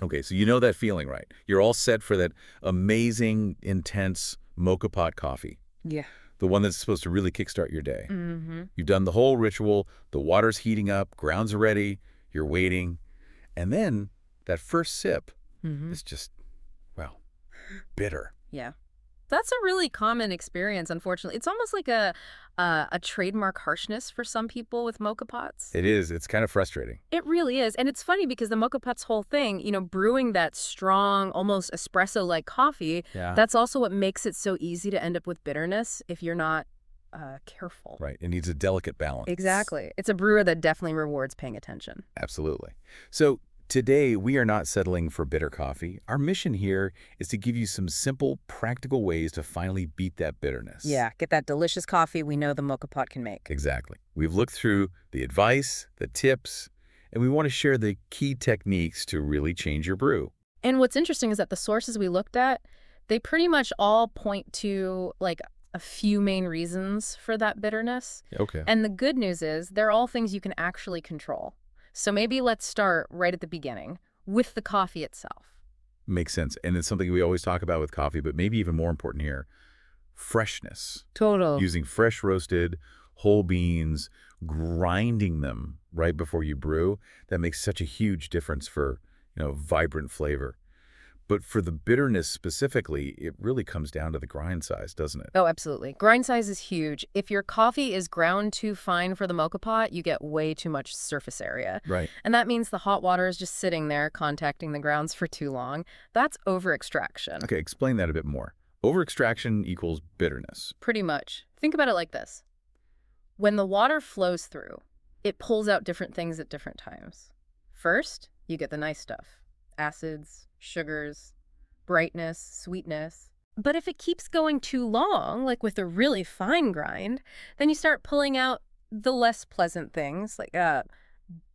Okay, so you know that feeling, right? You're all set for that amazing, intense mocha pot coffee, Yeah. the one that's supposed to really kickstart your day. Mm-hmm. You've done the whole ritual, the water's heating up, grounds are ready, you're waiting, and then that first sip Mm-hmm. is just, well, bitter. Yeah. That's a really common experience, unfortunately. It's almost like a trademark harshness for some people with mocha pots. It is. It's kind of frustrating. It really is. And it's funny because the mocha pot's whole thing, brewing that strong, almost espresso-like coffee, Yeah. that's also what makes it so easy to end up with bitterness if you're not careful. Right. It needs a delicate balance. Exactly. It's a brewer that definitely rewards paying attention. Absolutely. So today, we are not settling for bitter coffee. Our mission here is to give you some simple, practical ways to finally beat that bitterness. Yeah, get that delicious coffee we know the mocha pot can make. Exactly. We've looked through the advice, the tips, and we want to share the key techniques to really change your brew. And what's interesting is that the sources we looked at, they pretty much all point to like a few main reasons for that bitterness. Okay. And the good news is they're all things you can actually control. So maybe let's start right at the beginning with the coffee itself. Makes sense. And it's something we always talk about with coffee, but maybe even more important here, freshness. Total. Using fresh roasted whole beans, grinding them right before you brew, that makes such a huge difference for, vibrant flavor. But for the bitterness specifically, it really comes down to the grind size, doesn't it? Oh, absolutely. Grind size is huge. If your coffee is ground too fine for the mocha pot, you get way too much surface area. Right. And that means the hot water is just sitting there contacting the grounds for too long. That's over-extraction. Okay, explain that a bit more. Over-extraction equals bitterness. Pretty much. Think about it like this. When the water flows through, it pulls out different things at different times. First, you get the nice stuff. Acids, sugars, brightness, sweetness. But if it keeps going too long, like with a really fine grind, then you start pulling out the less pleasant things, like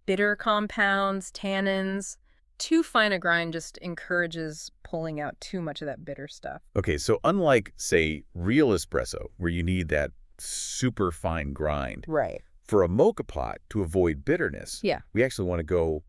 bitter compounds, tannins. Too fine a grind just encourages pulling out too much of that bitter stuff. Okay, so unlike, say, real espresso, where you need that super fine grind, Right. for a mocha pot, to avoid bitterness, Yeah. we actually want to go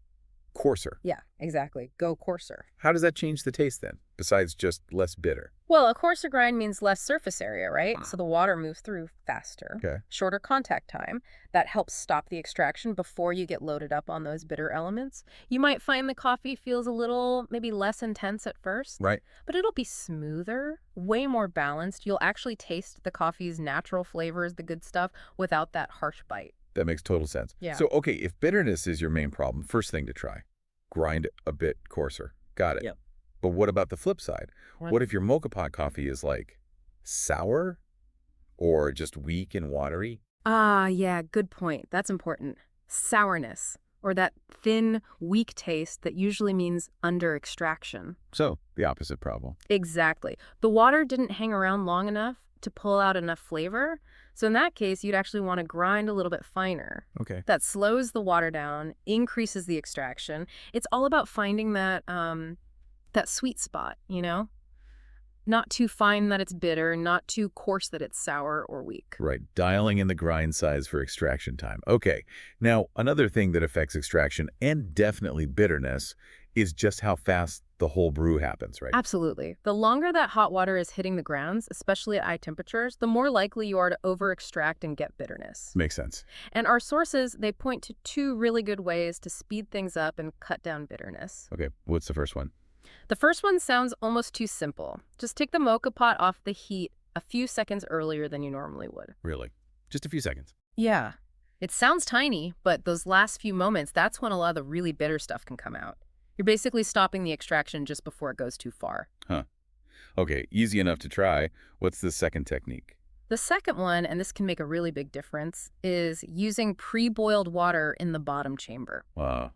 coarser. Yeah, exactly. Go coarser. How does that change the taste then, besides just less bitter? Well, a coarser grind means less surface area, right? So the water moves through faster. Okay. Shorter contact time. That helps stop the extraction before you get loaded up on those bitter elements. You might find the coffee feels a little, maybe less intense at first. Right. But it'll be smoother, way more balanced. You'll actually taste the coffee's natural flavors, the good stuff, without that harsh bite. That makes total sense. Yeah. So, okay, if bitterness is your main problem, first thing to try, grind a bit coarser. Got it. Yep. But what about the flip side? What if your mocha pot coffee is like sour or just weak and watery? Ah, yeah, good point. That's important. Sourness, or that thin, weak taste that usually means under extraction. So, the opposite problem. Exactly. The water didn't hang around long enough to pull out enough flavor. So in that case, you'd actually want to grind a little bit finer. Okay. That slows the water down, increases the extraction. It's all about finding that sweet spot, Not too fine that it's bitter, not too coarse that it's sour or weak. Right. Dialing in the grind size for extraction time. Okay. Now, another thing that affects extraction and definitely bitterness is just how fast the whole brew happens, right? Absolutely. The longer that hot water is hitting the grounds, especially at high temperatures, the more likely you are to over-extract and get bitterness. Makes sense. And our sources, they point to two really good ways to speed things up and cut down bitterness. Okay. What's the first one? The first one sounds almost too simple. Just take the mocha pot off the heat a few seconds earlier than you normally would. Really? Just a few seconds. Yeah. It sounds tiny, but those last few moments, that's when a lot of the really bitter stuff can come out. You're basically stopping the extraction just before it goes too far. Huh. Okay, easy enough to try. What's the second technique? The second one, and this can make a really big difference, is using pre-boiled water in the bottom chamber.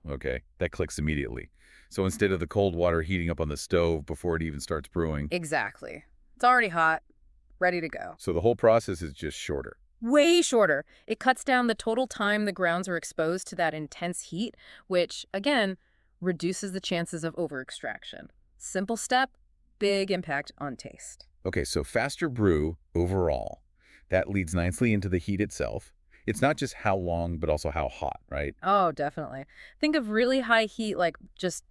Okay. That clicks immediately. So instead of the cold water heating up on the stove before it even starts brewing. Exactly. It's already hot, ready to go. So the whole process is just shorter. Way shorter. It cuts down the total time the grounds are exposed to that intense heat, which, again, reduces the chances of over-extraction. Simple step, big impact on taste. Okay, so faster brew overall. That leads nicely into the heat itself. It's not just how long, but also how hot, right? Oh, definitely. Think of really high heat, like just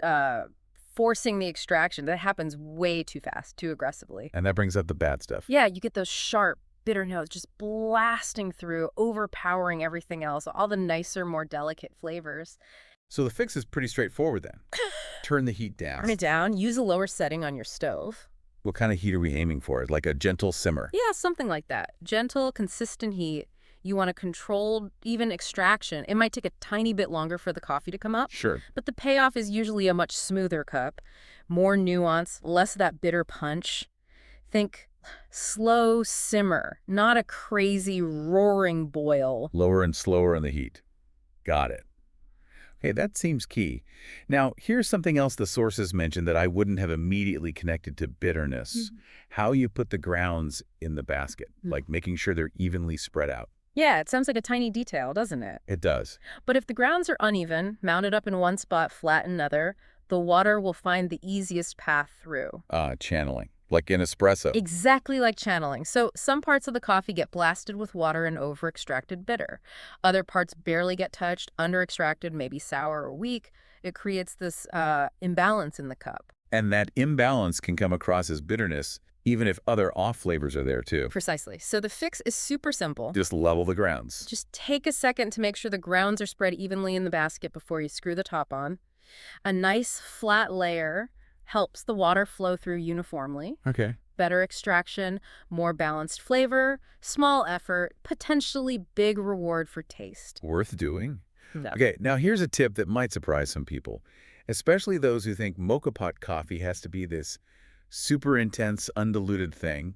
forcing the extraction. That happens way too fast, too aggressively. And that brings up the bad stuff. Yeah, you get those sharp, bitter notes just blasting through, overpowering everything else, all the nicer, more delicate flavors. So the fix is pretty straightforward then. Turn the heat down. Turn it down. Use a lower setting on your stove. What kind of heat are we aiming for? Like a gentle simmer? Yeah, something like that. Gentle, consistent heat. You want a controlled, even extraction. It might take a tiny bit longer for the coffee to come up. Sure. But the payoff is usually a much smoother cup. More nuance, less of that bitter punch. Think slow simmer, not a crazy roaring boil. Lower and slower in the heat. Got it. Okay, that seems key. Now, here's something else the sources mentioned that I wouldn't have immediately connected to bitterness. How you put the grounds in the basket, like making sure they're evenly spread out. Yeah, it sounds like a tiny detail, doesn't it? It does. But if the grounds are uneven, mounted up in one spot, flat in another, the water will find the easiest path through. Channeling, like in espresso. Exactly like channeling. So some parts of the coffee get blasted with water and over-extracted bitter. Other parts barely get touched, under-extracted, maybe sour or weak. It creates this imbalance in the cup. And that imbalance can come across as bitterness, even if other off flavors are there too. Precisely. So the fix is super simple. Just level the grounds. Just take a second to make sure the grounds are spread evenly in the basket before you screw the top on. A nice flat layer helps the water flow through uniformly. Okay. Better extraction, more balanced flavor, small effort, potentially big reward for taste. Worth doing. No. Okay, now here's a tip that might surprise some people, especially those who think moka pot coffee has to be this super intense, undiluted thing.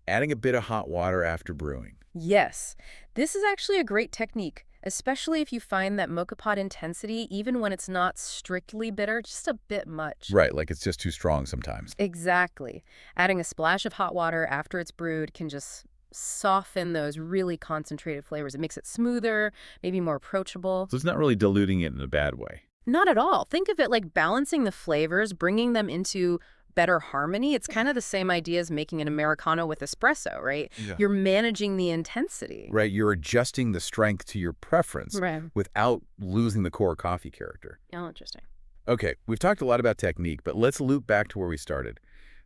Adding a bit of hot water after brewing. Yes, this is actually a great technique, especially if you find that moka pot intensity, even when it's not strictly bitter, just a bit much. Right, like it's just too strong sometimes. Exactly. Adding a splash of hot water after it's brewed can just soften those really concentrated flavors. It makes it smoother, maybe more approachable. So it's not really diluting it in a bad way. Not at all. Think of it like balancing the flavors, bringing them into better harmony. It's kind of the same idea as making an Americano with espresso, right? Yeah. You're managing the intensity. Right, you're adjusting the strength to your preference without losing the core coffee character. Oh, interesting. Okay, we've talked a lot about technique, but let's loop back to where we started.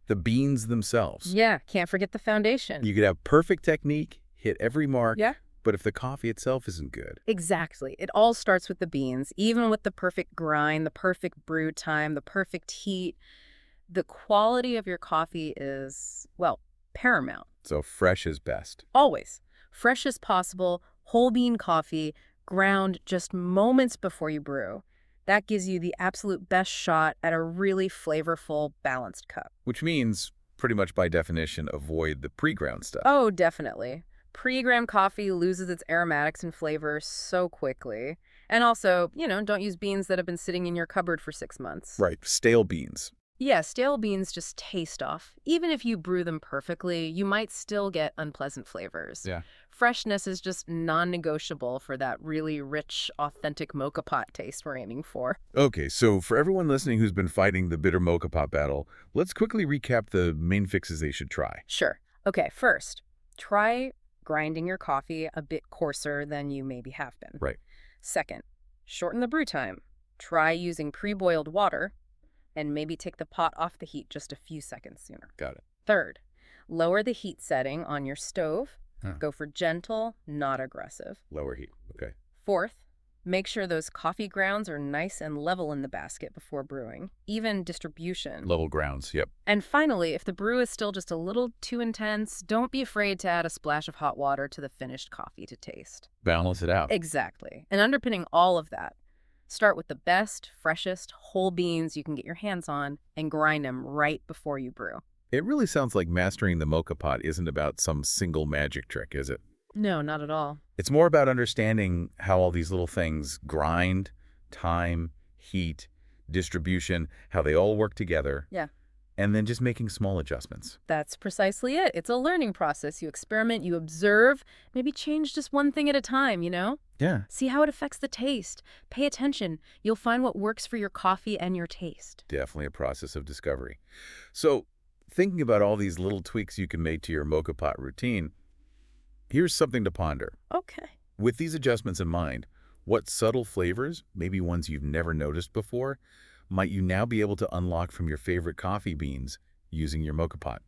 The beans themselves. Yeah, can't forget the foundation. You could have perfect technique, hit every mark, Yeah. but if the coffee itself isn't good. Exactly. It all starts with the beans, even with the perfect grind, the perfect brew time, the perfect heat. The quality of your coffee is, well, paramount. So fresh is best. Always. Fresh as possible, whole bean coffee, ground just moments before you brew. That gives you the absolute best shot at a really flavorful, balanced cup. Which means, pretty much by definition, avoid the pre-ground stuff. Oh, definitely. Pre-ground coffee loses its aromatics and flavor so quickly. And also, don't use beans that have been sitting in your cupboard for 6 months. Right, stale beans. Yeah, stale beans just taste off. Even if you brew them perfectly, you might still get unpleasant flavors. Yeah. Freshness is just non-negotiable for that really rich, authentic moka pot taste we're aiming for. Okay, so for everyone listening who's been fighting the bitter moka pot battle, let's quickly recap the main fixes they should try. Sure. Okay, first, try grinding your coffee a bit coarser than you maybe have been. Right. Second, shorten the brew time. Try using pre-boiled water and maybe take the pot off the heat just a few seconds sooner. Got it. Third, lower the heat setting on your stove. Huh. Go for gentle, not aggressive. Lower heat. Okay. Fourth, make sure those coffee grounds are nice and level in the basket before brewing, even distribution. Level grounds, yep. And finally, if the brew is still just a little too intense, don't be afraid to add a splash of hot water to the finished coffee to taste. Balance it out. Exactly. And underpinning all of that, start with the best, freshest whole beans you can get your hands on and grind them right before you brew. It really sounds like mastering the moka pot isn't about some single magic trick, is it? No, not at all. It's more about understanding how all these little things, grind, time, heat, distribution, how they all work together. Yeah. And then just making small adjustments. That's precisely it. It's a learning process. You experiment, you observe, maybe change just one thing at a time, Yeah. See how it affects the taste. Pay attention. You'll find what works for your coffee and your taste. Definitely a process of discovery. So, thinking about all these little tweaks you can make to your moka pot routine, here's something to ponder. Okay. With these adjustments in mind, what subtle flavors, maybe ones you've never noticed before, might you now be able to unlock from your favorite coffee beans using your Moka pot?